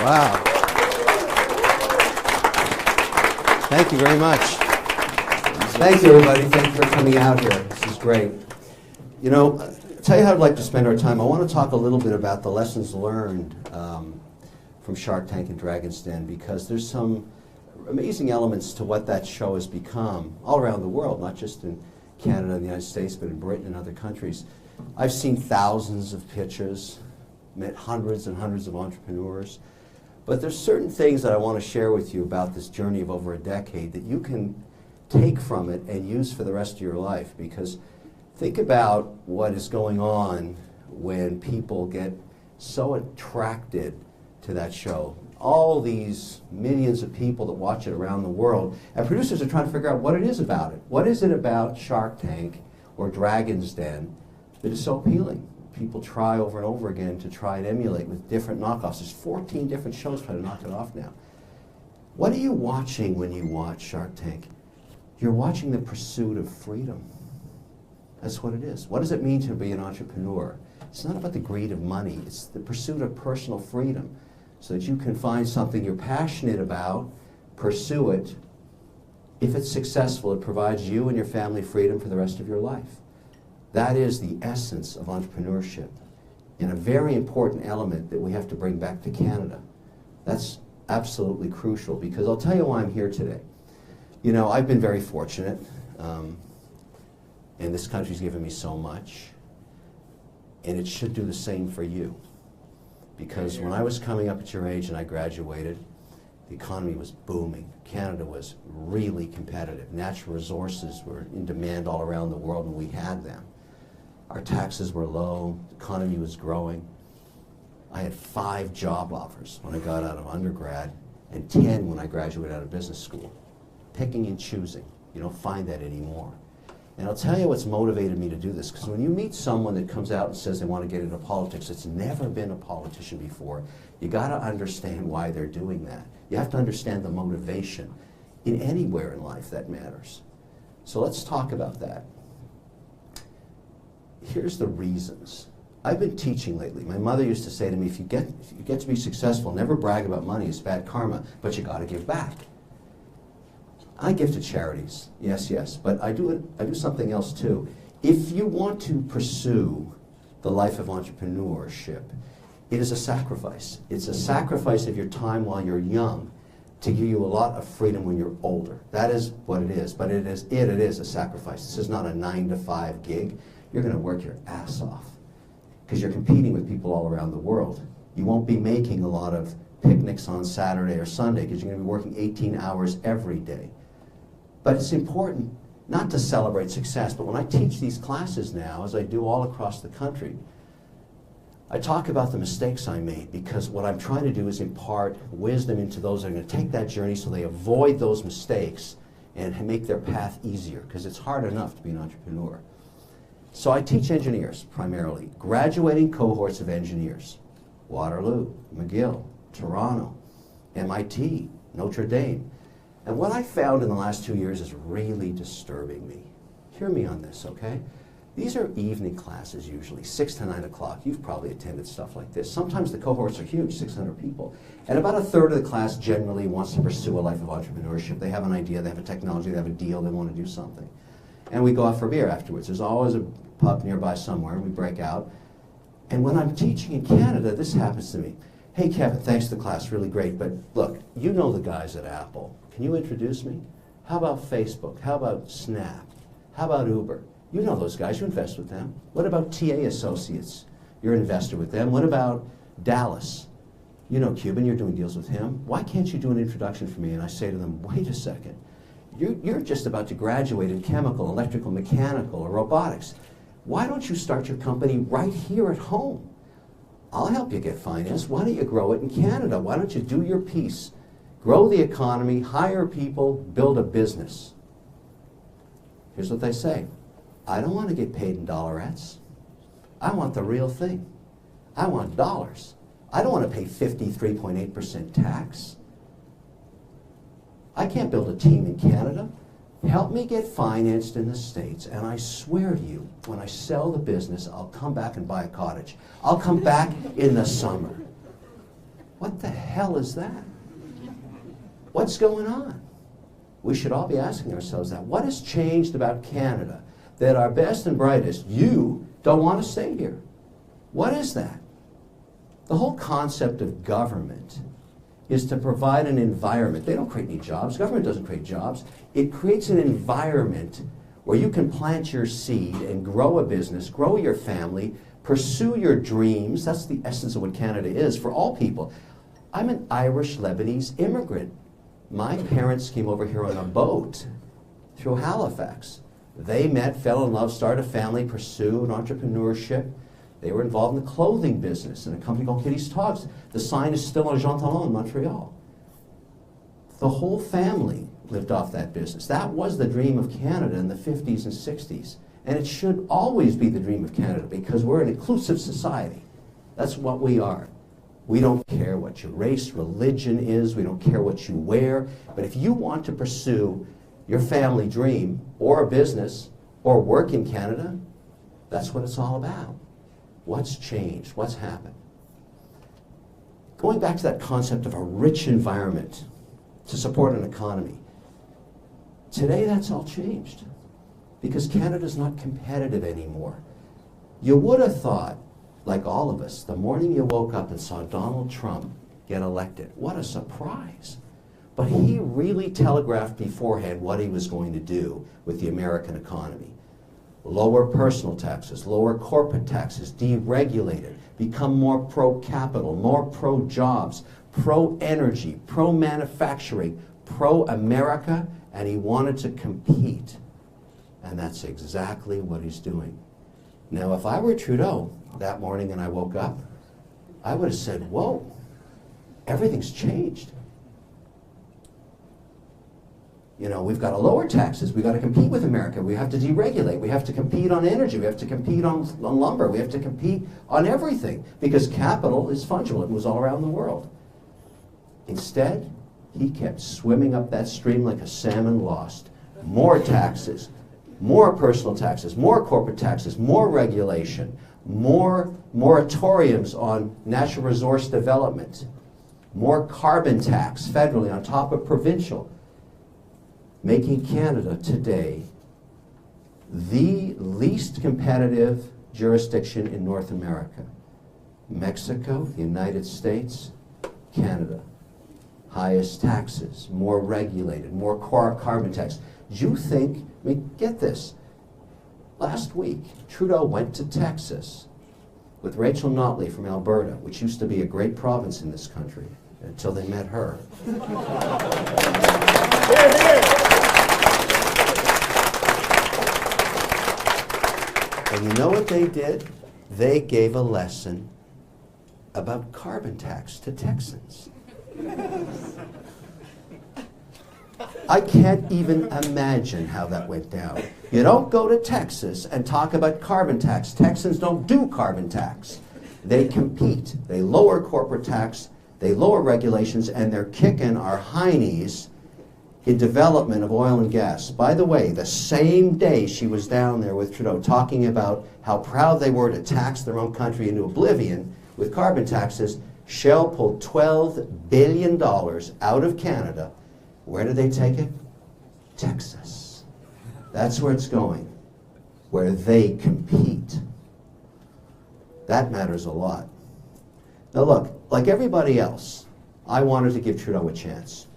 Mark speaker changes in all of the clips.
Speaker 1: Wow. Thank you very much. Thank you, everybody. Thank you for coming out here. This is great. You know, I'll tell you how I'd like to spend our time. I want to talk a little bit about the lessons learned from Shark Tank and Dragon's Den, because there's some amazing elements to what that show has become all around the world, not just in Canada and the United States, but in Britain and other countries. I've seen thousands of pitches, met hundreds and hundreds of entrepreneurs, but there's certain things that I want to share with you about this journey of over a decade that you can take from it and use for the rest of your life. Because think about what is going on when people get so attracted to that show. All these millions of people that watch it around the world, and producers are trying to figure out what it is about it. What is it about Shark Tank or Dragon's Den that is so appealing? People try over and over again to try and emulate with different knockoffs. There's 14 different shows trying to knock it off now. What are you watching when you watch Shark Tank? You're watching the pursuit of freedom. That's what it is. What does it mean to be an entrepreneur? It's not about the greed of money. It's the pursuit of personal freedom, so that you can find something you're passionate about, pursue it. If it's successful, it provides you and your family freedom for the rest of your life. That is the essence of entrepreneurship, and a very important element that we have to bring back to Canada. That's absolutely crucial, because I'll tell you why I'm here today. You know, I've been very fortunate, and this country's given me so much, and it should do the same for you. Because when I was coming up at your age and I graduated, the economy was booming. Canada was really competitive. Natural resources were in demand all around the world, and we had them. Our taxes were low, the economy was growing. I had 5 job offers when I got out of undergrad, and 10 when I graduated out of business school. Picking and choosing. You don't find that anymore. And I'll tell you what's motivated me to do this, because when you meet someone that comes out and says they want to get into politics, that's never been a politician before, you got to understand why they're doing that. You have to understand the motivation in anywhere in life that matters. So let's talk about that. Here's the reasons. I've been teaching lately. My mother used to say to me, if you get to be successful, never brag about money, it's bad karma, but you got to give back. I give to charities, yes, but I do something else too. If you want to pursue the life of entrepreneurship, it is a sacrifice. It's a sacrifice of your time while you're young to give you a lot of freedom when you're older. That is what it is, but it is a sacrifice. This is not a 9-to-5 gig. You're going to work your ass off because you're competing with people all around the world. You won't be making a lot of picnics on Saturday or Sunday because you're going to be working 18 hours every day. But it's important not to celebrate success, but when I teach these classes now, as I do all across the country, I talk about the mistakes I made, because what I'm trying to do is impart wisdom into those that are going to take that journey so they avoid those mistakes and make their path easier, because it's hard enough to be an entrepreneur. So I teach engineers primarily, graduating cohorts of engineers. Waterloo, McGill, Toronto, MIT, Notre Dame. And what I found in the last 2 years is really disturbing me. Hear me on this, okay? These are evening classes usually, 6 to 9 o'clock. You've probably attended stuff like this. Sometimes the cohorts are huge, 600 people. And about a third of the class generally wants to pursue a life of entrepreneurship. They have an idea, they have a technology, they have a deal, they want to do something. And we go out for beer afterwards. There's always a pub nearby somewhere, and we break out. And when I'm teaching in Canada, this happens to me. Hey Kevin, thanks for the class, really great, but look, you know the guys at Apple. Can you introduce me? How about Facebook? How about Snap? How about Uber? You know those guys, you invest with them. What about TA Associates? You're an investor with them. What about Dallas? You know Cuban, you're doing deals with him. Why can't you do an introduction for me? And I say to them, wait a second. You're just about to graduate in chemical, electrical, mechanical, or robotics. Why don't you start your company right here at home? I'll help you get financed. Why don't you grow it in Canada? Why don't you do your piece? Grow the economy, hire people, build a business. Here's what they say. I don't want to get paid in dollarettes. I want the real thing. I want dollars. I don't want to pay 53.8% tax. I can't build a team in Canada. Help me get financed in the States, and I swear to you, when I sell the business, I'll come back and buy a cottage. I'll come back in the summer. What the hell is that? What's going on? We should all be asking ourselves that. What has changed about Canada that our best and brightest, you, don't want to stay here? What is that? The whole concept of government is to provide an environment. They don't create any jobs. Government doesn't create jobs. It creates an environment where you can plant your seed and grow a business, grow your family, pursue your dreams. That's the essence of what Canada is for all people. I'm an Irish Lebanese immigrant. My parents came over here on a boat through Halifax. They met, fell in love, started a family, pursued entrepreneurship. They were involved in the clothing business in a company called Kitty's Togs. The sign is still on Jean Talon in Montreal. The whole family lived off that business. That was the dream of Canada in the 50s and 60s. And it should always be the dream of Canada because we're an inclusive society. That's what we are. We don't care what your race, religion is. We don't care what you wear. But if you want to pursue your family dream or a business or work in Canada, that's what it's all about. What's changed? What's happened? Going back to that concept of a rich environment to support an economy. Today that's all changed because Canada's not competitive anymore. You would have thought, like all of us, the morning you woke up and saw Donald Trump get elected, what a surprise. But he really telegraphed beforehand what he was going to do with the American economy. Lower personal taxes, lower corporate taxes, deregulate it, become more pro-capital, more pro-jobs, pro-energy, pro-manufacturing, pro-America, and he wanted to compete. And that's exactly what he's doing. Now, if I were Trudeau that morning and I woke up, I would have said, whoa, everything's changed. You know, we've got to lower taxes. We've got to compete with America. We have to deregulate. We have to compete on energy. We have to compete on lumber. We have to compete on everything because capital is fungible. It moves all around the world. Instead, he kept swimming up that stream like a salmon lost. More taxes, more personal taxes, more corporate taxes, more regulation, more moratoriums on natural resource development, more carbon tax federally on top of provincial, making Canada today the least competitive jurisdiction in North America. Mexico, the United States, Canada. Highest taxes, more regulated, more carbon tax. Do you think, I mean, get this. Last week, Trudeau went to Texas with Rachel Notley from Alberta, which used to be a great province in this country, until they met her. Here, here. And you know what they did? They gave a lesson about carbon tax to Texans. I can't even imagine how that went down. You don't go to Texas and talk about carbon tax. Texans don't do carbon tax. They compete. They lower corporate tax, they lower regulations, and they're kicking our heinies in development of oil and gas. By the way, the same day she was down there with Trudeau talking about how proud they were to tax their own country into oblivion with carbon taxes, Shell pulled $12 billion out of Canada. Where did they take it? Texas. That's where it's going, where they compete. That matters a lot. Now look, like everybody else, I wanted to give Trudeau a chance.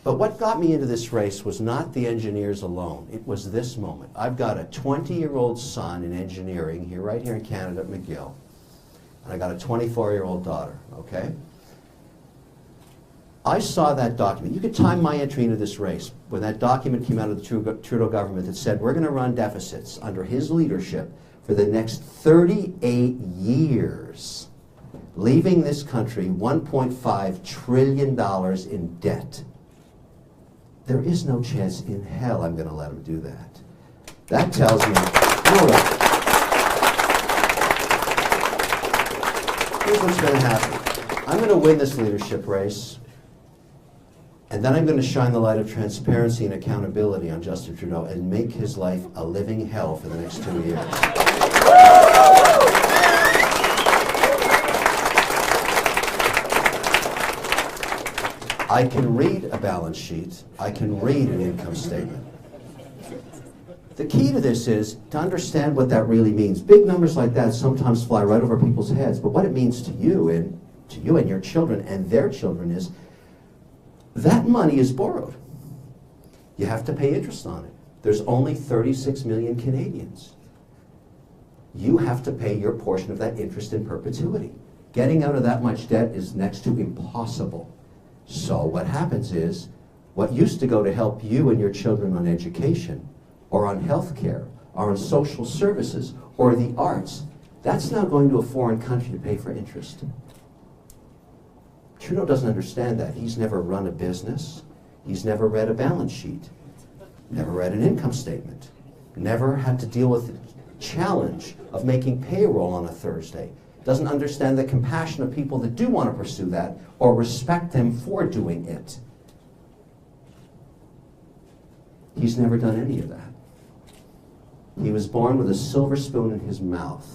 Speaker 1: But what got me into this race was not the engineers alone. It was this moment. I've got a 20-year-old son in engineering here, right here in Canada at McGill. And I got a 24-year-old daughter, okay? I saw that document. You could time my entry into this race when that document came out of the Trudeau government that said we're going to run deficits under his leadership for the next 38 years, leaving this country $1.5 trillion in debt. There is no chance in hell I'm going to let him do that. That tells me, you know what? Here's what's going to happen. I'm going to win this leadership race, and then I'm going to shine the light of transparency and accountability on Justin Trudeau and make his life a living hell for the next 2 years. I can read a balance sheet. I can read an income statement. The key to this is to understand what that really means. Big numbers like that sometimes fly right over people's heads, but what it means to you and your children and their children is that money is borrowed. You have to pay interest on it. There's only 36 million Canadians. You have to pay your portion of that interest in perpetuity. Getting out of that much debt is next to impossible. So what happens is, what used to go to help you and your children on education, or on health care, or on social services, or the arts, that's now going to a foreign country to pay for interest. Trudeau doesn't understand that. He's never run a business. He's never read a balance sheet. Never read an income statement. Never had to deal with the challenge of making payroll on a Thursday. Doesn't understand the compassion of people that do want to pursue that or respect them for doing it. He's never done any of that. He was born with a silver spoon in his mouth.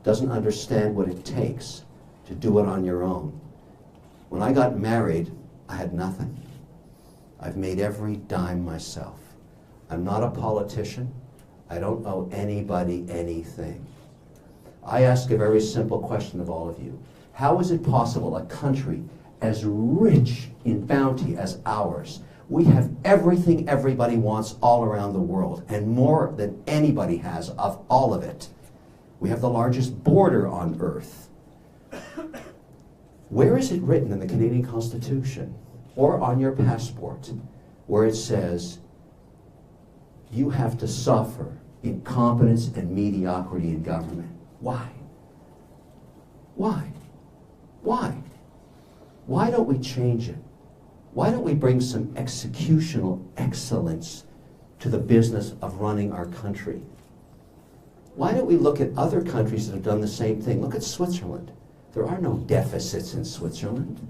Speaker 1: Doesn't understand what it takes to do it on your own. When I got married, I had nothing. I've made every dime myself. I'm not a politician. I don't owe anybody anything. I ask a very simple question of all of you. How is it possible a country as rich in bounty as ours, we have everything everybody wants all around the world, and more than anybody has of all of it. We have the largest border on earth. Where is it written in the Canadian Constitution or on your passport where it says you have to suffer incompetence and mediocrity in government? Why? Why? Why? Why don't we change it? Why don't we bring some executional excellence to the business of running our country? Why don't we look at other countries that have done the same thing? Look at Switzerland. There are no deficits in Switzerland.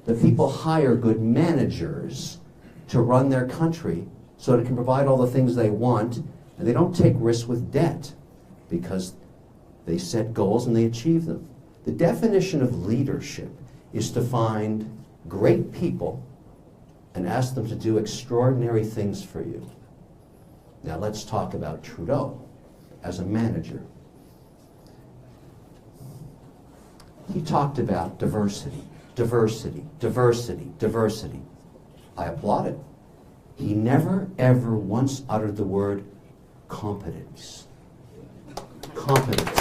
Speaker 1: The people hire good managers to run their country so that it can provide all the things they want, and they don't take risks with debt because they set goals and they achieve them. The definition of leadership is to find great people and ask them to do extraordinary things for you. Now let's talk about Trudeau as a manager. He talked about diversity, diversity, diversity, diversity. I applaud it. He never, ever once uttered the word competence. Competence.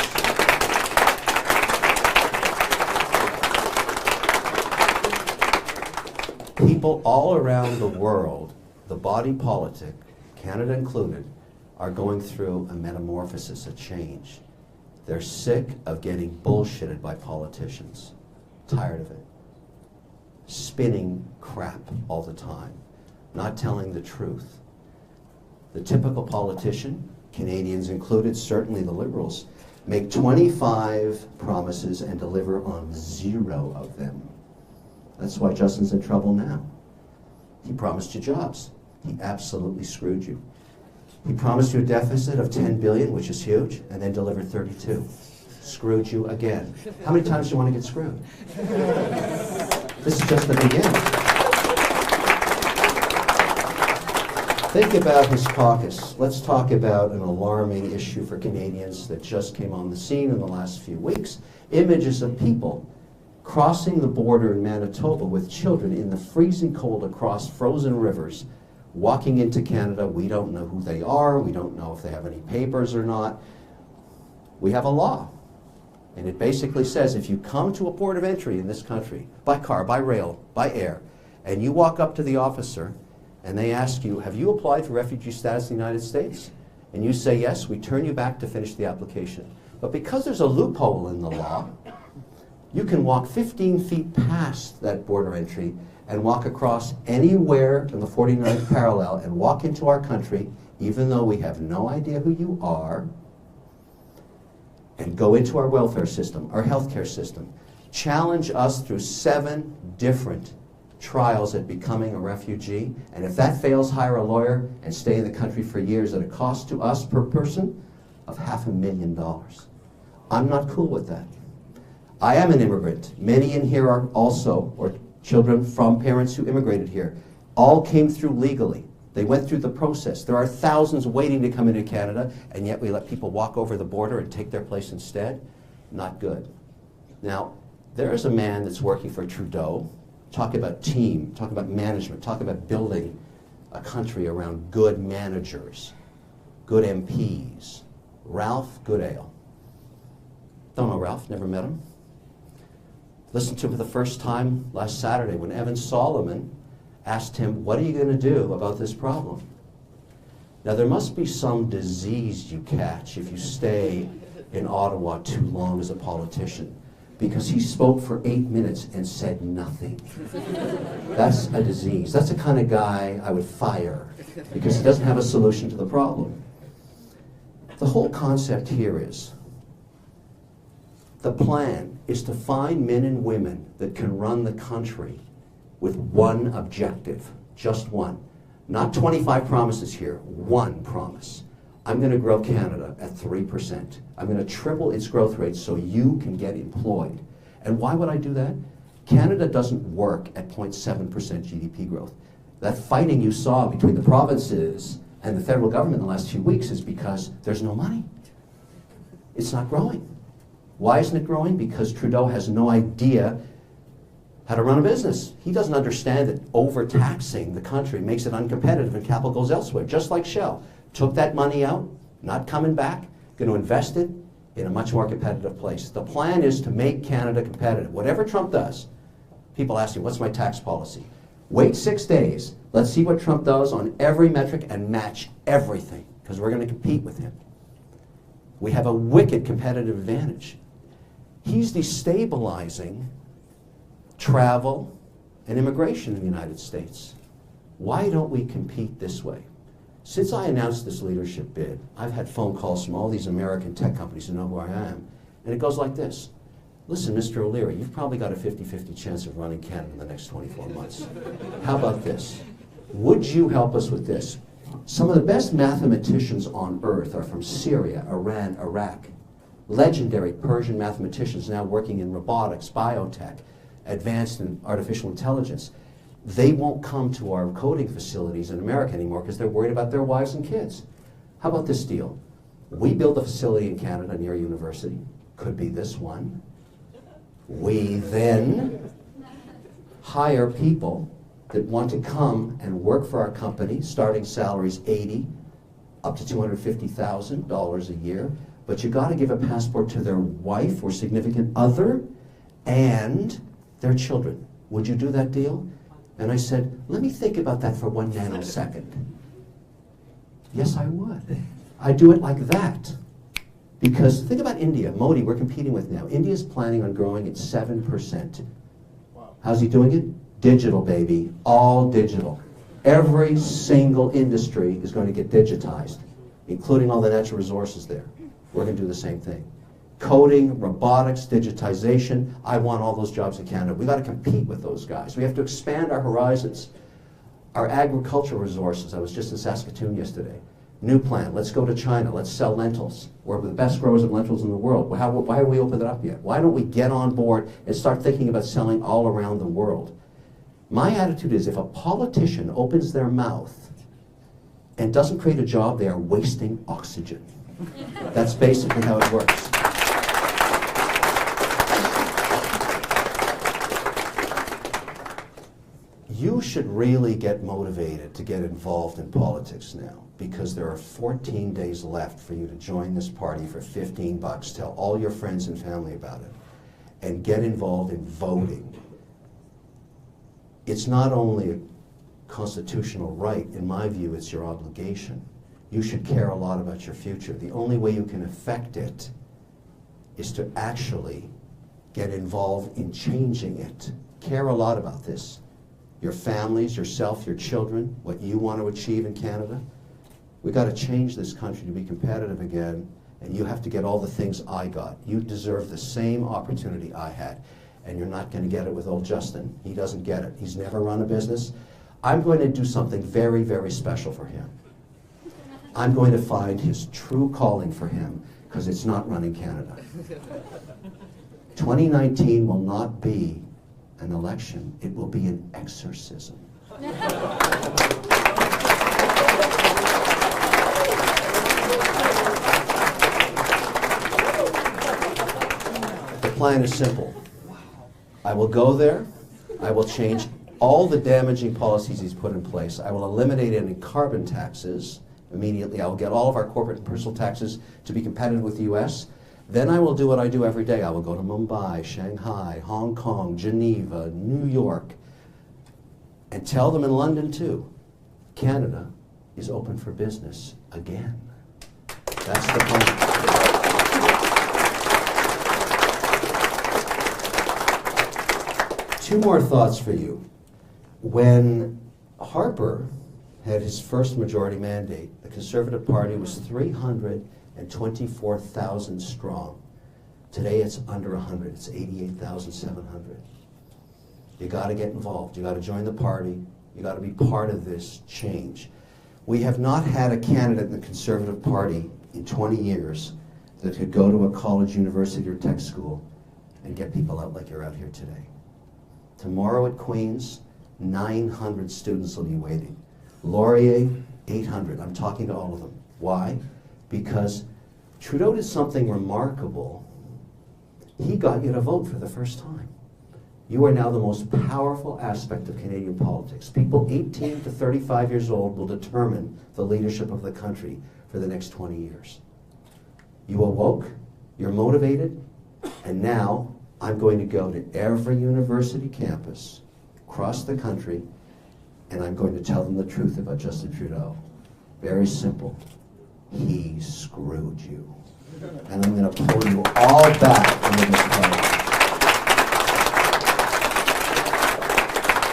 Speaker 1: People all around the world, the body politic, Canada included, are going through a metamorphosis, a change. They're sick of getting bullshitted by politicians. Tired of it. Spinning crap all the time. Not telling the truth. The typical politician, Canadians included, certainly the Liberals, make 25 promises and deliver on 0 of them. That's why Justin's in trouble now. He promised you jobs. He absolutely screwed you. He promised you a deficit of $10 billion, which is huge, and then delivered 32. Screwed you again. How many times do you want to get screwed? This is just the beginning. Think about his caucus. Let's talk about an alarming issue for Canadians that just came on the scene in the last few weeks. Images of people crossing the border in Manitoba with children in the freezing cold across frozen rivers, walking into Canada. We don't know who they are. We don't know if they have any papers or not. We have a law. And it basically says if you come to a port of entry in this country, by car, by rail, by air, and you walk up to the officer and they ask you, have you applied for refugee status in the United States? And you say yes, we turn you back to finish the application. But because there's a loophole in the law, you can walk 15 feet past that border entry and walk across anywhere in the 49th parallel and walk into our country, even though we have no idea who you are, and go into our welfare system, our healthcare system, challenge us through 7 different trials at becoming a refugee, and if that fails, hire a lawyer and stay in the country for years at a cost to us per person of $500,000. I'm not cool with that. I am an immigrant. Many in here are also, or children from parents who immigrated here, all came through legally. They went through the process. There are thousands waiting to come into Canada, and yet we let people walk over the border and take their place instead? Not good. Now, there is a man that's working for Trudeau. Talk about team, talk about management, talk about building a country around good managers, good MPs. Ralph Goodale. Don't know Ralph, never met him. Listened to him for the first time last Saturday when Evan Solomon asked him, what are you going to do about this problem? Now, there must be some disease you catch if you stay in Ottawa too long as a politician, because he spoke for 8 minutes and said nothing. That's a disease. That's the kind of guy I would fire, because he doesn't have a solution to the problem. The whole concept here is, the plan is to find men and women that can run the country with one objective, just one. Not 25 promises here, one promise. I'm going to grow Canada at 3%. I'm going to triple its growth rate so you can get employed. And why would I do that? Canada doesn't work at 0.7% GDP growth. That fighting you saw between the provinces and the federal government in the last few weeks is because there's no money. It's not growing. Why isn't it growing? Because Trudeau has no idea how to run a business. He doesn't understand that overtaxing the country makes it uncompetitive and capital goes elsewhere, just like Shell. Took that money out, not coming back, going to invest it in a much more competitive place. The plan is to make Canada competitive. Whatever Trump does, people ask me, what's my tax policy? Wait 6 days. Let's see what Trump does on every metric and match everything, because we're going to compete with him. We have a wicked competitive advantage. He's destabilizing travel and immigration in the United States. Why don't we compete this way? Since I announced this leadership bid, I've had phone calls from all these American tech companies who know who I am, and it goes like this. Listen, Mr. O'Leary, you've probably got a 50-50 chance of running Canada in the next 24 months. How about this? Would you help us with this? Some of the best mathematicians on earth are from Syria, Iran, Iraq. Legendary Persian mathematicians now working in robotics, biotech, advanced in artificial intelligence. They won't come to our coding facilities in America anymore because they're worried about their wives and kids. How about this deal? We build a facility in Canada near a university. Could be this one. We then hire people that want to come and work for our company, starting salaries $80,000 up to $250,000 a year. But you got to give a passport to their wife or significant other and their children. Would you do that deal? And I said, let me think about that for 1 nanosecond. Yes, I would. I'd do it like that. Because think about India. Modi, we're competing with now. India's planning on growing at 7%. Wow. How's he doing it? Digital, baby. All digital. Every single industry is going to get digitized, including all the natural resources there. We're going to do the same thing. Coding, robotics, digitization. I want all those jobs in Canada. We've got to compete with those guys. We have to expand our horizons. Our agricultural resources. I was just in Saskatoon yesterday. New plan. Let's go to China. Let's sell lentils. We're the best growers of lentils in the world. Why haven't we opened it up yet? Why don't we get on board and start thinking about selling all around the world? My attitude is if a politician opens their mouth and doesn't create a job, they are wasting oxygen. That's basically how it works. You should really get motivated to get involved in politics now, because there are 14 days left for you to join this party for $15. Tell all your friends and family about it, and get involved in voting. It's not only a constitutional right, in my view, it's your obligation. You should care a lot about your future. The only way you can affect it is to actually get involved in changing it. Care a lot about this. Your families, yourself, your children, what you want to achieve in Canada. We've got to change this country to be competitive again, and you have to get all the things I got. You deserve the same opportunity I had, and you're not going to get it with old Justin. He doesn't get it. He's never run a business. I'm going to do something very, very special for him. I'm going to find his true calling for him, because it's not running Canada. 2019 will not be an election. It will be an exorcism. The plan is simple. I will go there. I will change all the damaging policies he's put in place. I will eliminate any carbon taxes immediately. I will get all of our corporate and personal taxes to be competitive with the US. Then I will do what I do every day. I will go to Mumbai, Shanghai, Hong Kong, Geneva, New York, and tell them in London too, Canada is open for business again. That's the plan. Two more thoughts for you. When Harper had his first majority mandate, the Conservative Party was 324,000 strong. Today it's under 100. It's 88,700. You got to get involved. You got to join the party. You got to be part of this change. We have not had a candidate in the Conservative Party in 20 years that could go to a college, university, or tech school and get people out like you're out here today. Tomorrow at Queen's, 900 students will be waiting. Laurier, 800. I'm talking to all of them. Why? Because Trudeau did something remarkable. He got you to vote for the first time. You are now the most powerful aspect of Canadian politics. People 18 to 35 years old will determine the leadership of the country for the next 20 years. You awoke, you're motivated, and now I'm going to go to every university campus across the country, and I'm going to tell them the truth about Justin Trudeau. Very simple. He screwed you. And I'm going to pull you all back into this party.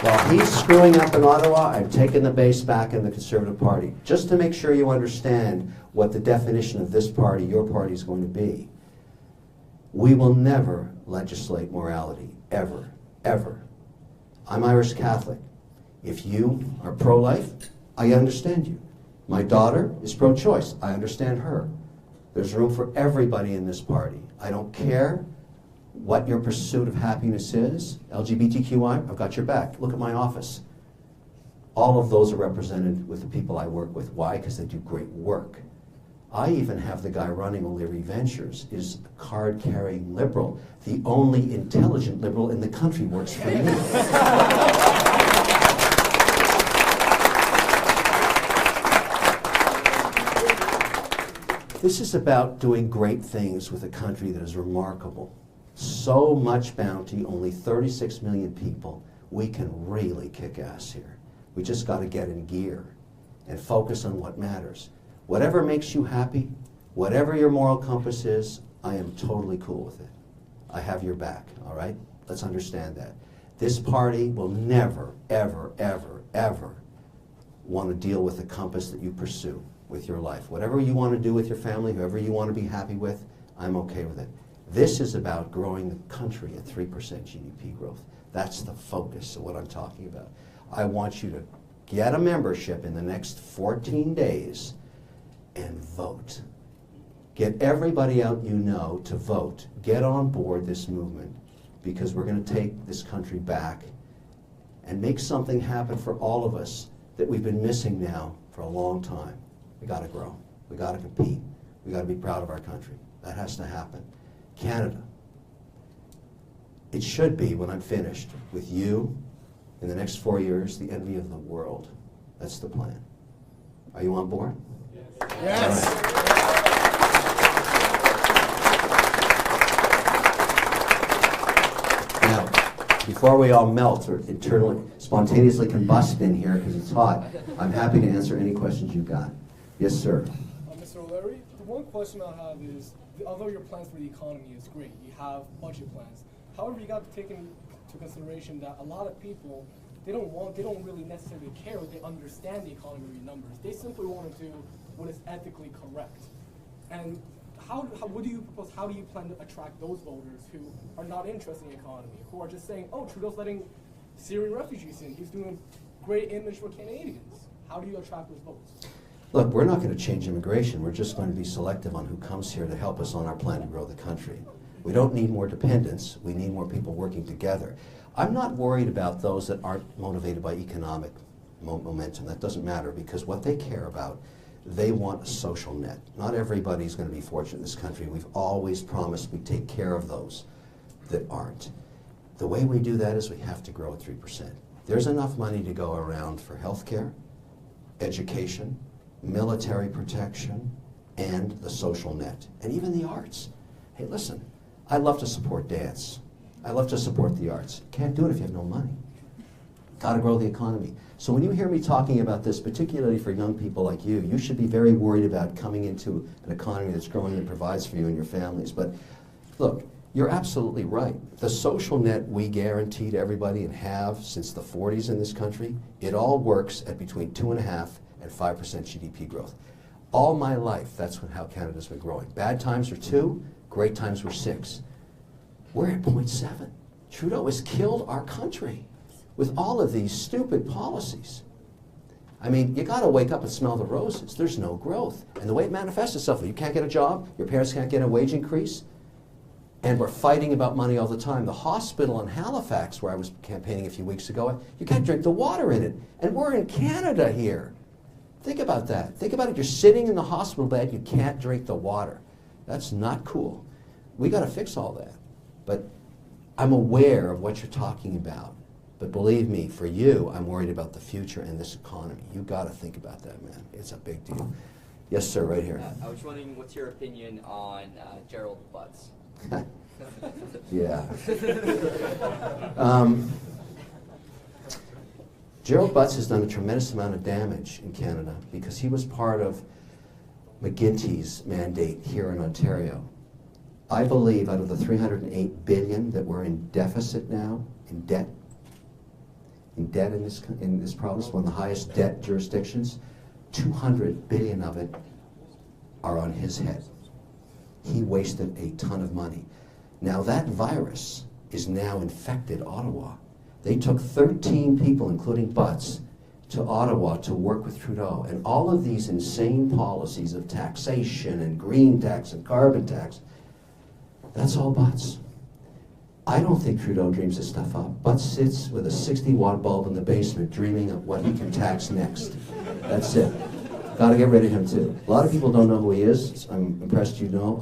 Speaker 1: While he's screwing up in Ottawa, I'm taking the base back in the Conservative Party, just to make sure you understand what the definition of this party, your party, is going to be. We will never legislate morality, ever, ever. I'm Irish Catholic. If you are pro-life, I understand you. My daughter is pro-choice. I understand her. There's room for everybody in this party. I don't care what your pursuit of happiness is. LGBTQI, I've got your back. Look at my office. All of those are represented with the people I work with. Why? Because they do great work. I even have the guy running O'Leary Ventures is a card-carrying liberal. The only intelligent liberal in the country works for me. This is about doing great things with a country that is remarkable. So much bounty, only 36 million people. We can really kick ass here. We just got to get in gear and focus on what matters. Whatever makes you happy, whatever your moral compass is, I am totally cool with it. I have your back, all right? Let's understand that. This party will never, ever, ever, ever want to deal with the compass that you pursue with your life. Whatever you want to do with your family, whoever you want to be happy with, I'm okay with it. This is about growing the country at 3% GDP growth. That's the focus of what I'm talking about. I want you to get a membership in the next 14 days and vote. Get everybody out you know to vote. Get on board this movement, because we're going to take this country back and make something happen for all of us that we've been missing now for a long time. We got to grow. We got to compete. We got to be proud of our country. That has to happen. Canada. It should be, when I'm finished with you in the next 4 years, the envy of the world. That's the plan. Are you on board?
Speaker 2: Yes.
Speaker 1: Now, before we all melt or internally, spontaneously combust in here because it's hot, I'm happy to answer any questions you've got. Yes, sir.
Speaker 2: Mr. O'Leary, the one question I have is, although your plans for the economy is great, you have budget plans. However, you got to take into consideration that a lot of people, they don't really necessarily care if they understand the economy numbers. They simply want to do what is ethically correct. And what do you propose? How do you plan to attract those voters who are not interested in the economy, who are just saying, "Oh, Trudeau's letting Syrian refugees in. He's doing a great image for Canadians." How do you attract those votes?
Speaker 1: Look, we're not going to change immigration. We're just going to be selective on who comes here to help us on our plan to grow the country. We don't need more dependence. We need more people working together. I'm not worried about those that aren't motivated by economic momentum. That doesn't matter, because what they care about, they want a social net. Not everybody's going to be fortunate in this country. We've always promised we take care of those that aren't. The way we do that is we have to grow at 3%. There's enough money to go around for healthcare, education, military protection, and the social net, and even the arts. Hey, listen, I love to support dance. I love to support the arts. Can't do it if you have no money. Got to grow the economy. So when you hear me talking about this, particularly for young people like you should be very worried about coming into an economy that's growing and provides for you and your families. But look, you're absolutely right. The social net we guarantee to everybody and have since the 40s in this country, it all works at between 2.5% and 5% GDP growth. All my life, that's how Canada's been growing. Bad times were 2, great times were 6. We're at 0.7. Trudeau has killed our country with all of these stupid policies. I mean, you got to wake up and smell the roses. There's no growth. And the way it manifests itself, you can't get a job, your parents can't get a wage increase, and we're fighting about money all the time. The hospital in Halifax, where I was campaigning a few weeks ago, you can't drink the water in it. And we're in Canada here. Think about that. Think about it. You're sitting in the hospital bed, you can't drink the water. That's not cool. We got to fix all that. But I'm aware of what you're talking about. But believe me, for you, I'm worried about the future and this economy. You got to think about that, man. It's a big deal. Yes, sir, right here.
Speaker 3: I was wondering, what's your opinion on Gerald Butts?
Speaker 1: Yeah. Gerald Butts has done a tremendous amount of damage in Canada because he was part of McGuinty's mandate here in Ontario. I believe out of the $308 billion that we're in deficit now, in debt in this province, one of the highest debt jurisdictions, $200 billion of it are on his head. He wasted a ton of money. Now that virus is now infected Ottawa. They took 13 people, including Butts, to Ottawa to work with Trudeau. And all of these insane policies of taxation and green tax and carbon tax, that's all Butts. I don't think Trudeau dreams this stuff up. Butts sits with a 60-watt bulb in the basement dreaming of what he can tax next. That's it. Got to get rid of him too. A lot of people don't know who he is. I'm impressed you know.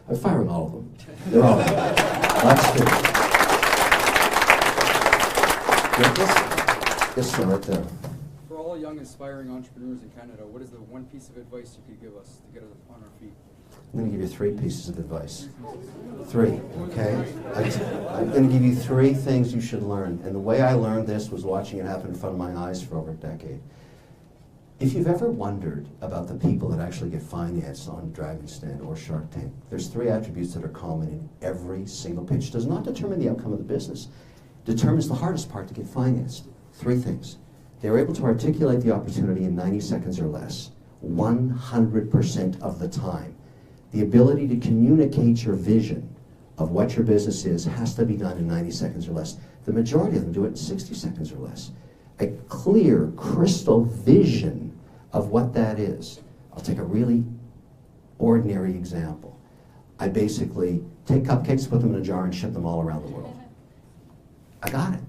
Speaker 1: I'm firing all of them. They're all That's true. This one right there.
Speaker 4: For all young aspiring entrepreneurs in Canada, what is the one piece of advice you could give us to get us on our feet?
Speaker 1: I'm going to give you 3 pieces of advice. 3, okay? I'm going to give you 3 things you should learn. And the way I learned this was watching it happen in front of my eyes for over a decade. If you've ever wondered about the people that actually get financed on Dragon's Den or Shark Tank, there's 3 attributes that are common in every single pitch. It does not determine the outcome of the business. It determines the hardest part to get financed. 3 things. They're able to articulate the opportunity in 90 seconds or less, 100% of the time. The ability to communicate your vision of what your business is has to be done in 90 seconds or less. The majority of them do it in 60 seconds or less. A clear, crystal vision of what that is. I'll take a really ordinary example. I basically take cupcakes, put them in a jar, and ship them all around the world. I got it.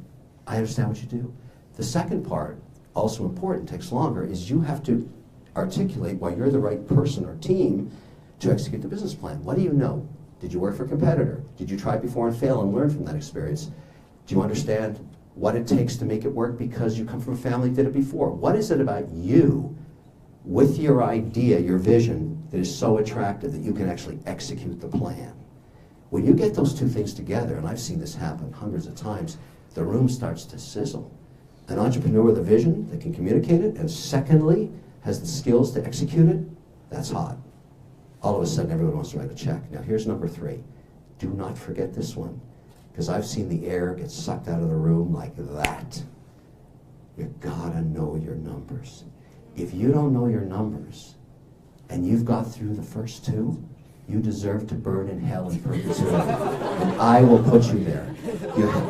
Speaker 1: I understand what you do. The second part, also important, takes longer, is you have to articulate why you're the right person or team to execute the business plan. What do you know? Did you work for a competitor? Did you try before and fail and learn from that experience? Do you understand what it takes to make it work because you come from a family that did it before? What is it about you with your idea, your vision, that is so attractive that you can actually execute the plan? When you get those 2 things together, and I've seen this happen hundreds of times, the room starts to sizzle. An entrepreneur with a vision that can communicate it, and secondly, has the skills to execute it, that's hot. All of a sudden, everyone wants to write a check. Now, here's number 3. Do not forget this one, because I've seen the air get sucked out of the room like that. You gotta know your numbers. If you don't know your numbers, and you've got through the first 2, you deserve to burn in hell in perpetuity. And I will put you there.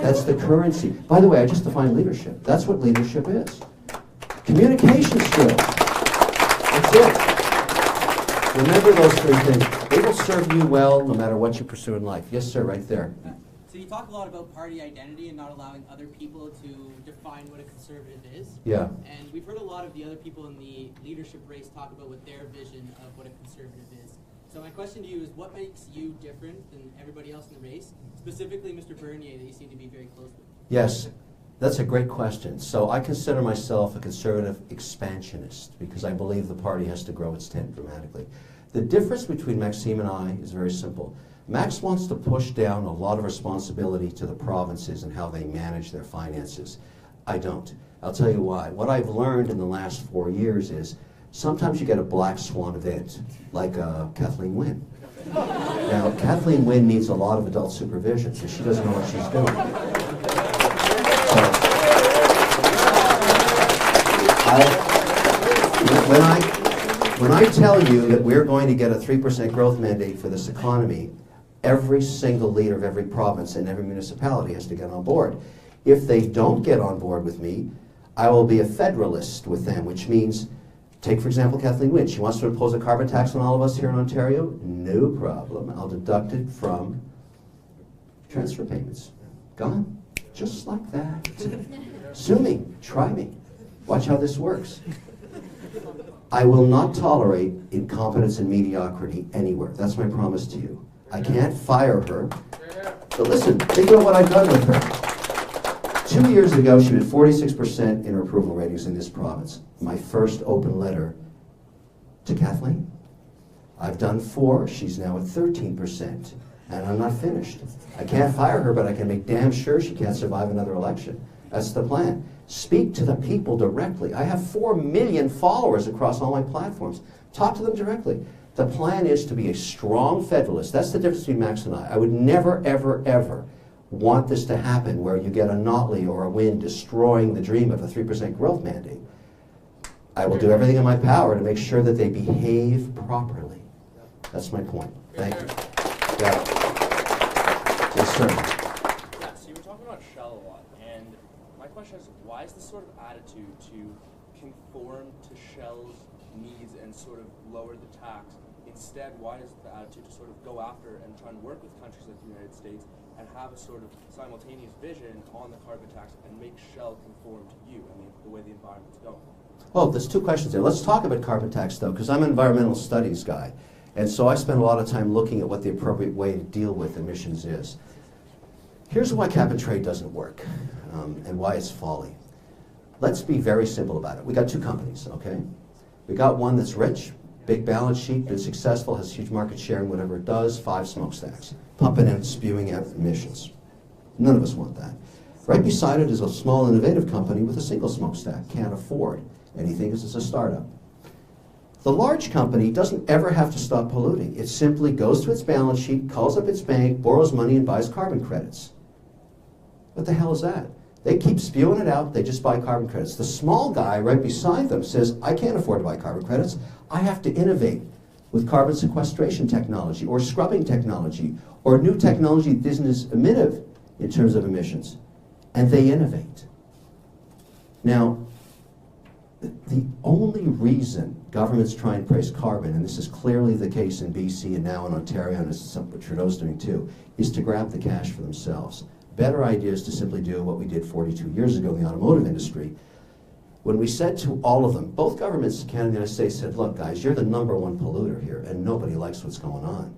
Speaker 1: That's the currency. By the way, I just defined leadership. That's what leadership is. Communication skills. That's it. Remember those three things. They will serve you well no matter what you pursue in life. Yes, sir, right there.
Speaker 5: So you talk a lot about party identity and not allowing other people to define what a conservative is.
Speaker 1: Yeah.
Speaker 5: And we've heard a lot of the other people in the leadership race talk about what their vision of what a conservative is. So my question to you is, what makes you different than everybody else in the race, specifically Mr. Bernier, that you seem to be very close with?
Speaker 1: Yes, that's a great question. So I consider myself a conservative expansionist because I believe the party has to grow its tent dramatically. The difference between Maxime and I is very simple. Max wants to push down a lot of responsibility to the provinces and how they manage their finances. I don't. I'll tell you why. What I've learned in the last 4 years is sometimes you get a black swan event, like Kathleen Wynne. Now, Kathleen Wynne needs a lot of adult supervision, so she doesn't know what she's doing. When I tell you that we're going to get a 3% growth mandate for this economy, every single leader of every province and every municipality has to get on board. If they don't get on board with me, I will be a federalist with them, which means, take for example Kathleen Wynne. She wants to impose a carbon tax on all of us here in Ontario. No problem. I'll deduct it from transfer payments. Gone. Just like that. Sue me. Try me. Watch how this works. I will not tolerate incompetence and mediocrity anywhere. That's my promise to you. I can't fire her. But listen, think about what I've done with her. 2 years ago, she was 46% in her approval ratings in this province. My first open letter to Kathleen. I've done 4. She's now at 13%. And I'm not finished. I can't fire her, but I can make damn sure she can't survive another election. That's the plan. Speak to the people directly. I have 4 million followers across all my platforms. Talk to them directly. The plan is to be a strong federalist. That's the difference between Max and I. I would never, ever, ever want this to happen where you get a Notley or a Wynne destroying the dream of a 3% growth mandate. I will do everything in my power to make sure that they behave properly. That's my point. Thank you. Yeah. Yes, sir.
Speaker 6: Yeah, so you were talking about Shell a lot, and my question is, why is this sort of attitude to conform to Shell's needs and sort of lower the tax? Instead, why is the attitude to sort of go after and try and work with countries like the United States and have a sort of simultaneous vision on the carbon tax and make Shell conform to you, I mean, the way the environment's going?
Speaker 1: Well, there's 2 questions there. Let's talk about carbon tax, though, because I'm an environmental studies guy. And so I spend a lot of time looking at what the appropriate way to deal with emissions is. Here's why cap and trade doesn't work and why it's folly. Let's be very simple about it. We got 2 companies, okay? We got one that's rich, big balance sheet, been successful, has huge market share in whatever it does, 5 smokestacks, pumping out, spewing out emissions. None of us want that. Right beside it is a small innovative company with a single smokestack, can't afford anything because it's a startup. The large company doesn't ever have to stop polluting. It simply goes to its balance sheet, calls up its bank, borrows money, and buys carbon credits. What the hell is that? They keep spewing it out, they just buy carbon credits. The small guy right beside them says, I can't afford to buy carbon credits. I have to innovate with carbon sequestration technology or scrubbing technology or new technology that isn't as emissive in terms of emissions. And they innovate. Now, the only reason governments try and price carbon, and this is clearly the case in BC and now in Ontario, and it's something Trudeau's doing too, is to grab the cash for themselves. Better idea is to simply do what we did 42 years ago in the automotive industry. When we said to all of them, both governments, Canada and the United States, said, look guys, you're the #1 polluter here and nobody likes what's going on.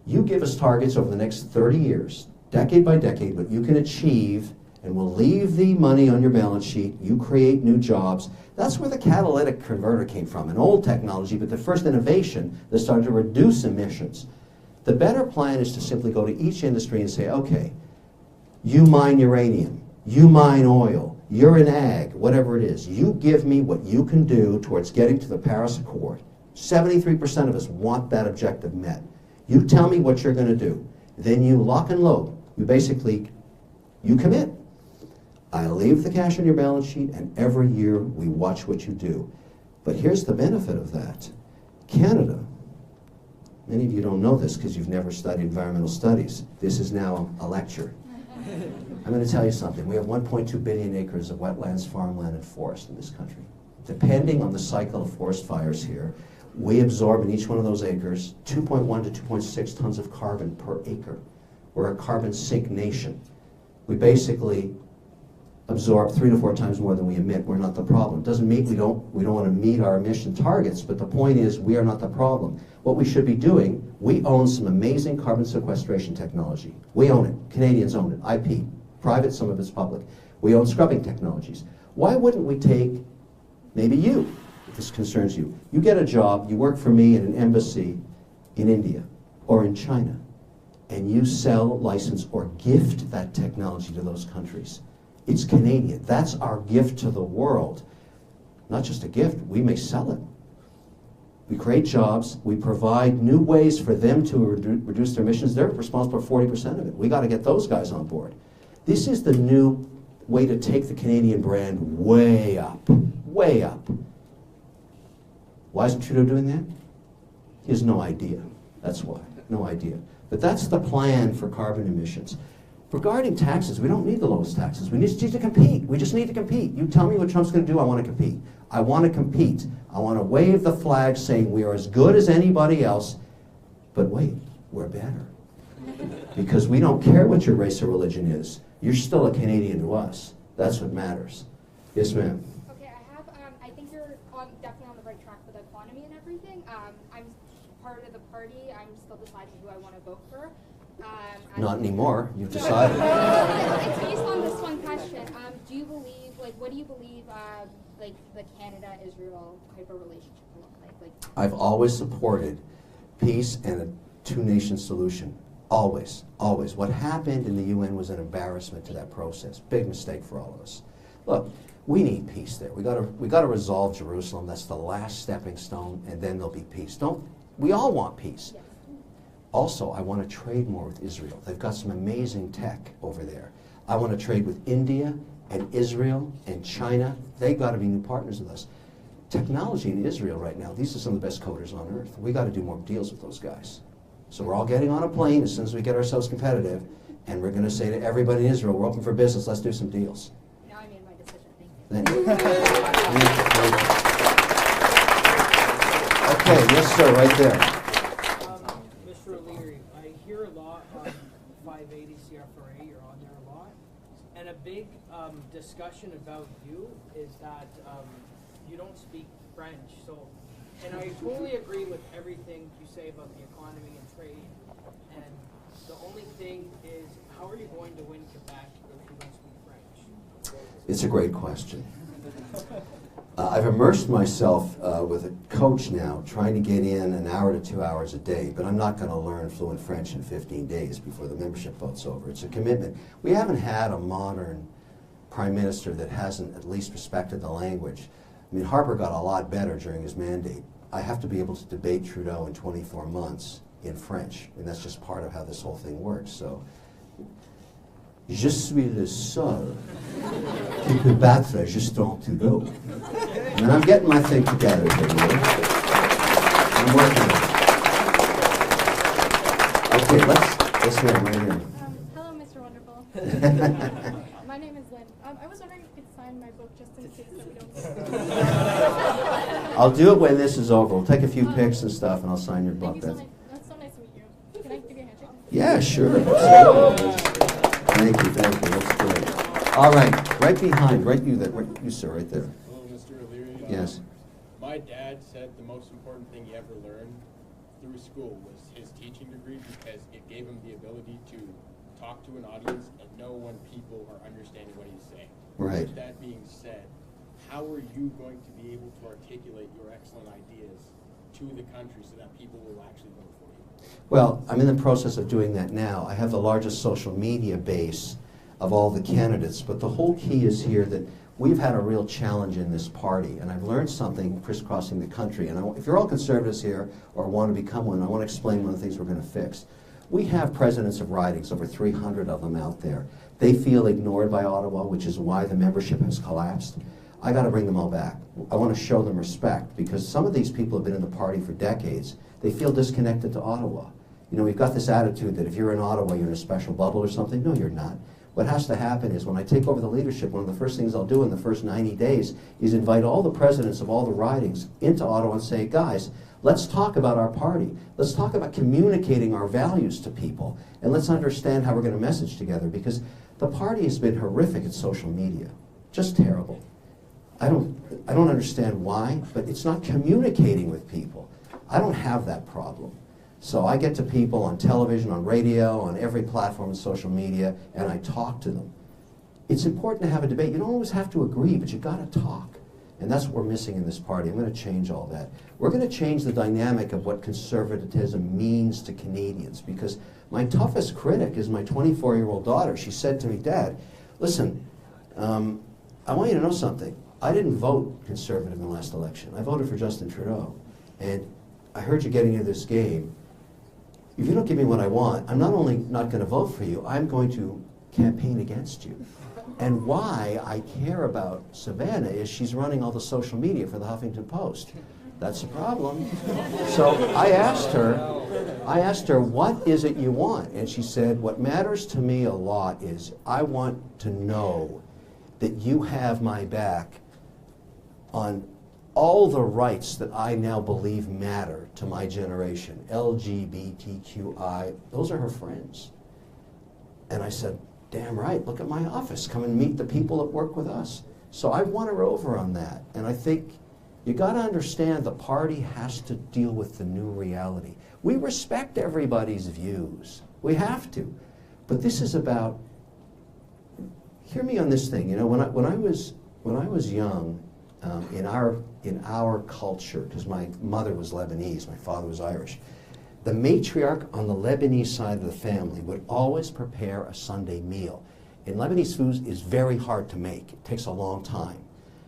Speaker 1: You give us targets over the next 30 years, decade by decade, what you can achieve, and we'll leave the money on your balance sheet. You create new jobs. That's where the catalytic converter came from, an old technology, but the first innovation that started to reduce emissions. The better plan is to simply go to each industry and say, okay, you mine uranium, you mine oil, you're in ag, whatever it is. You give me what you can do towards getting to the Paris Accord. 73% of us want that objective met. You tell me what you're going to do. Then you lock and load. You commit. I leave the cash on your balance sheet, and every year we watch what you do. But here's the benefit of that. Canada, many of you don't know this because you've never studied environmental studies. This is now a lecture. I'm going to tell you something. We have 1.2 billion acres of wetlands, farmland, and forest in this country. Depending on the cycle of forest fires here, We absorb in each one of those acres 2.1 to 2.6 tons of carbon per acre. We're a carbon sink nation. We basically absorb 3 to 4 times more than we emit. We're not the problem. Doesn't mean we don't want to meet our emission targets, but the point is we are not the problem. What we should be doing, we own some amazing carbon sequestration technology. We own it. Canadians own it. IP. Private, some of it's public. We own scrubbing technologies. Why wouldn't we take, maybe you, if this concerns you, you get a job, you work for me in an embassy in India or in China, and you sell, license, or gift that technology to those countries. It's Canadian. That's our gift to the world. Not just a gift, we may sell it. We create jobs, we provide new ways for them to reduce their emissions. They're responsible for 40% of it. We got to get those guys on board. This is the new way to take the Canadian brand way up, way up. Why isn't Trudeau doing that? He has no idea. That's why, no idea. But that's the plan for carbon emissions. Regarding taxes, we don't need the lowest taxes. We just need to compete. We just need to compete. You tell me what Trump's going to do, I want to compete. I want to compete. I want to wave the flag saying we are as good as anybody else, but wait, we're better. Because we don't care what your race or religion is. You're still a Canadian to us. That's what matters. Yes, ma'am.
Speaker 7: Okay, I think you're definitely on the right track with the economy and everything. I'm part of the party. I'm still deciding who I want to vote for.
Speaker 1: Not anymore. You've decided.
Speaker 7: It's based on this one question. Do you believe, what do you believe, the Canada-Israel type of relationship will look like?
Speaker 1: I've always supported peace and a two-nation solution. Always, always. What happened in the UN was an embarrassment to that process. Big mistake for all of us. Look, we need peace there. We got to resolve Jerusalem. That's the last stepping stone, and then there'll be peace. We all want peace.
Speaker 7: Yes.
Speaker 1: Also, I want to trade more with Israel. They've got some amazing tech over there. I want to trade with India and Israel and China. They've got to be new partners with us. Technology in Israel right now, these are some of the best coders on earth. We got to do more deals with those guys. So we're all getting on a plane as soon as we get ourselves competitive, and we're going to say to everybody in Israel, we're open for business, let's do some deals.
Speaker 7: Now I made my decision. Thank you.
Speaker 1: Thank you. Okay, yes sir, right there.
Speaker 8: Mr. O'Leary, I hear a lot on 580 CFRA, you're on there a lot, and a big discussion about you is that you don't speak French. So, and I totally agree with everything you say about the economy and trade, and the only thing is, how are you going to win Quebec if you don't speak French?
Speaker 1: It's a great question. I've immersed myself with a coach now, trying to get in an hour to 2 hours a day, but I'm not going to learn fluent French in 15 days before the membership vote's over. It's a commitment. We haven't had a modern prime minister that hasn't at least respected the language. I mean, Harper got a lot better during his mandate. I have to be able to debate Trudeau in 24 months in French, and that's just part of how this whole thing works. So, je suis le seul qui peut battre Justin Trudeau. And I'm getting my thing together here. I'm working on it. Okay, let's hear right here.
Speaker 7: Hello, Mr. Wonderful. My name is Lynn. I was wondering if you could sign my book just in case that we don't.
Speaker 1: I'll do it when this is over. We'll take a few pics and stuff, and I'll sign your book.
Speaker 7: Thank you so much. That's so nice to meet you. Can I give you a handshake?
Speaker 1: Yeah, sure. Thank you, that's great. All right behind, you sir, right there.
Speaker 9: Hello, Mr. O'Leary.
Speaker 1: Yes.
Speaker 9: My dad said the most important thing he ever learned through school was his teaching degree because it gave him the ability to talk to an audience and know when people are understanding what he's saying.
Speaker 1: Right.
Speaker 9: With that being said, how are you going to be able to articulate your excellent ideas to the country so that people will actually vote for you?
Speaker 1: Well, I'm in the process of doing that now. I have the largest social media base of all the candidates, but the whole key is here that we've had a real challenge in this party, and I've learned something crisscrossing the country. And if you're all conservatives here or want to become one, I want to explain one of the things we're going to fix. We have presidents of ridings, over 300 of them out there. They feel ignored by Ottawa, which is why the membership has collapsed. I got to bring them all back. I want to show them respect, because some of these people have been in the party for decades. They feel disconnected to Ottawa. You know, we've got this attitude that if you're in Ottawa, you're in a special bubble or something. No, you're not. What has to happen is when I take over the leadership, one of the first things I'll do in the first 90 days is invite all the presidents of all the ridings into Ottawa and say, guys, Let's talk about our party. Let's talk about communicating our values to people. And let's understand how we're going to message together, because the party has been horrific at social media. Just terrible. I don't understand why, but it's not communicating with people. I don't have that problem. So I get to people on television, on radio, on every platform of social media, and I talk to them. It's important to have a debate. You don't always have to agree, but you got to talk. And that's what we're missing in this party. I'm going to change all that. We're going to change the dynamic of what conservatism means to Canadians, because my toughest critic is my 24-year-old daughter. She said to me, Dad, listen, I want you to know something. I didn't vote conservative in the last election. I voted for Justin Trudeau. And I heard you getting into this game. If you don't give me what I want, I'm not only not going to vote for you, I'm going to campaign against you. And why I care about Savannah is she's running all the social media for the Huffington Post. That's a problem. So I asked her, what is it you want? And she said, what matters to me a lot is I want to know that you have my back on all the rights that I now believe matter to my generation, LGBTQI, those are her friends. And I said, damn right, look at my office, come and meet the people that work with us. So I won her over on that. And I think you got to understand the party has to deal with the new reality. We respect everybody's views. We have to. But this is about, hear me on this thing, you know, when I was young, in our culture, because my mother was Lebanese, my father was Irish, the matriarch on the Lebanese side of the family would always prepare a Sunday meal. And Lebanese food is very hard to make. It takes a long time.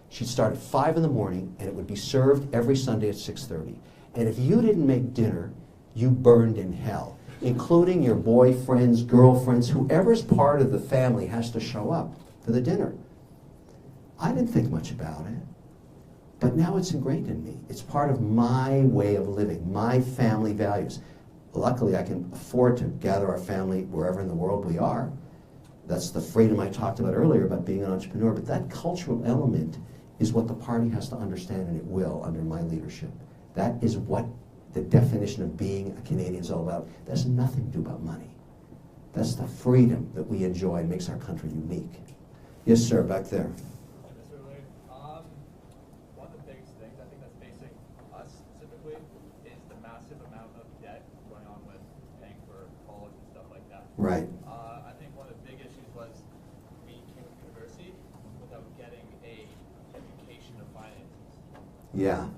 Speaker 1: She'd start at 5 in the morning, and it would be served every Sunday at 6:30. And if you didn't make dinner, you burned in hell, including your boyfriends, girlfriends, whoever's part of the family has to show up for the dinner. I didn't think much about it. But now it's ingrained in me. It's part of my way of living, my family values. Luckily, I can afford to gather our family wherever in the world we are. That's the freedom I talked about earlier about being an entrepreneur. But that cultural element is what the party has to understand, and it will under my leadership. That is what the definition of being a Canadian is all about. That has nothing to do about money. That's the freedom that we enjoy and makes our country unique. Yes, sir, back there. Right.
Speaker 10: I think one of the big issues was we came with university without getting a education of finances.
Speaker 1: Yeah.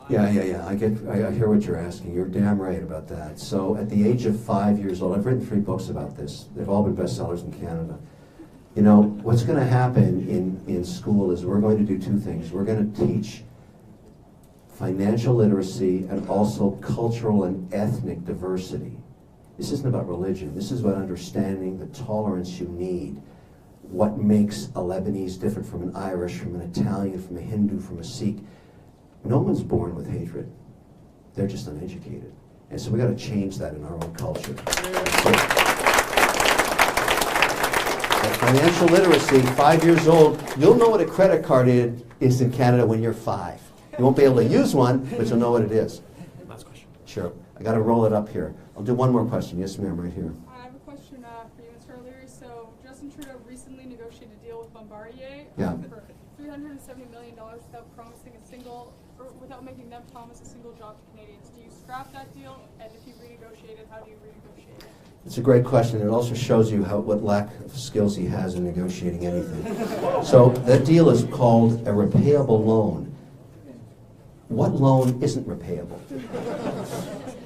Speaker 1: I hear what you're asking. You're damn right about that. So at the age of 5 years old, I've written 3 books about this. They've all been bestsellers in Canada. You know, what's going to happen in school is we're going to do 2 things. We're going to teach financial literacy and also cultural and ethnic diversity. This isn't about religion. This is about understanding the tolerance you need. What makes a Lebanese different from an Irish, from an Italian, from a Hindu, from a Sikh. No one's born with hatred. They're just uneducated. And so we got to change that in our own culture. And financial literacy, 5 years old, you'll know what a credit card is in Canada when you're 5. You won't be able to use one, but you'll know what it is.
Speaker 11: Last question.
Speaker 1: Sure. I got to roll it up here. I'll do one more question. Yes, ma'am, right here.
Speaker 12: I have a question for you, Mr. O'Leary. So Justin Trudeau recently negotiated a deal with Bombardier for $370 million without making them promise a single job to Canadians. Do you scrap that deal? And if you renegotiate it, how do you renegotiate it?
Speaker 1: It's a great question. It also shows you what lack of skills he has in negotiating anything. So that deal is called a repayable loan. What loan isn't repayable?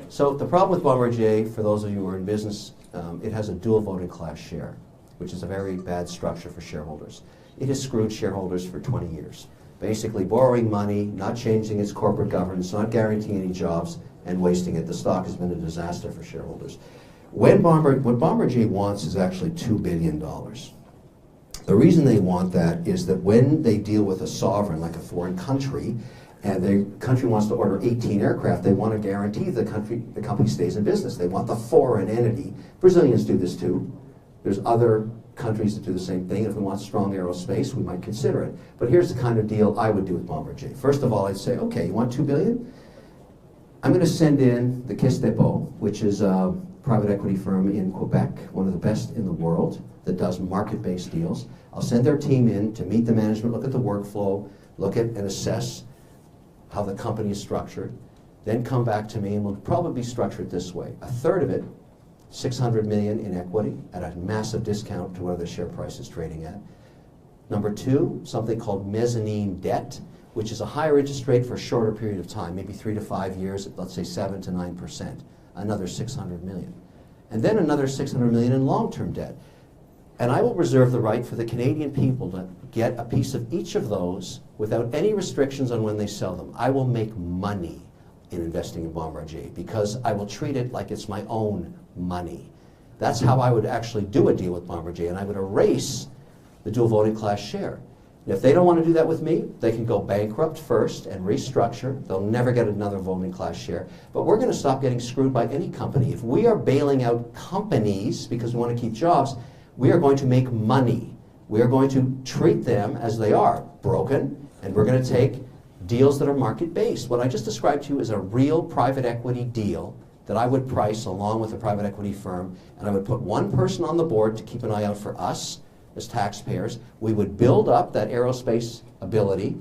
Speaker 1: So the problem with Bombardier, for those of you who are in business, it has a dual voting class share, which is a very bad structure for shareholders. It has screwed shareholders for 20 years. Basically borrowing money, not changing its corporate governance, not guaranteeing any jobs, and wasting it. The stock has been a disaster for shareholders. What Bombardier wants is actually $2 billion. The reason they want that is that when they deal with a sovereign, like a foreign country, and the country wants to order 18 aircraft, they want to guarantee the company stays in business. They want the foreign entity. Brazilians do this too. There's other countries that do the same thing. If we want strong aerospace, we might consider it. But here's the kind of deal I would do with Bombardier. First of all, I'd say, okay, you want $2 billion? I'm going to send in the Caisse Depot, which is a private equity firm in Quebec, one of the best in the world, that does market-based deals. I'll send their team in to meet the management, look at the workflow, look at and assess how the company is structured, then come back to me, and we'll probably structure it this way. A third of it, 600 million in equity at a massive discount to where the share price is trading at. Number two, something called mezzanine debt, which is a higher interest rate for a shorter period of time, maybe 3 to 5 years, let's say 7 to 9%, another 600 million. And then another 600 million in long-term debt. And I will reserve the right for the Canadian people to get a piece of each of those without any restrictions on when they sell them. I will make money in investing in Bombardier because I will treat it like it's my own money. That's how I would actually do a deal with Bombardier, and I would erase the dual voting class share. And if they don't want to do that with me, they can go bankrupt first and restructure. They'll never get another voting class share. But we're going to stop getting screwed by any company. If we are bailing out companies because we want to keep jobs, we are going to make money. We are going to treat them as they are, broken, and we're going to take deals that are market-based. What I just described to you is a real private equity deal that I would price along with a private equity firm, and I would put one person on the board to keep an eye out for us as taxpayers. We would build up that aerospace ability.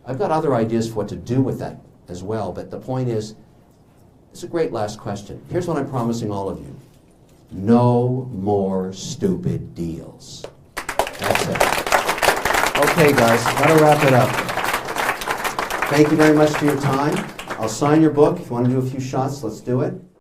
Speaker 1: I've got other ideas for what to do with that as well, but the point is, it's a great last question. Here's what I'm promising all of you. No more stupid deals. That's it. Okay, guys, gotta wrap it up. Thank you very much for your time. I'll sign your book. If you want to do a few shots, let's do it.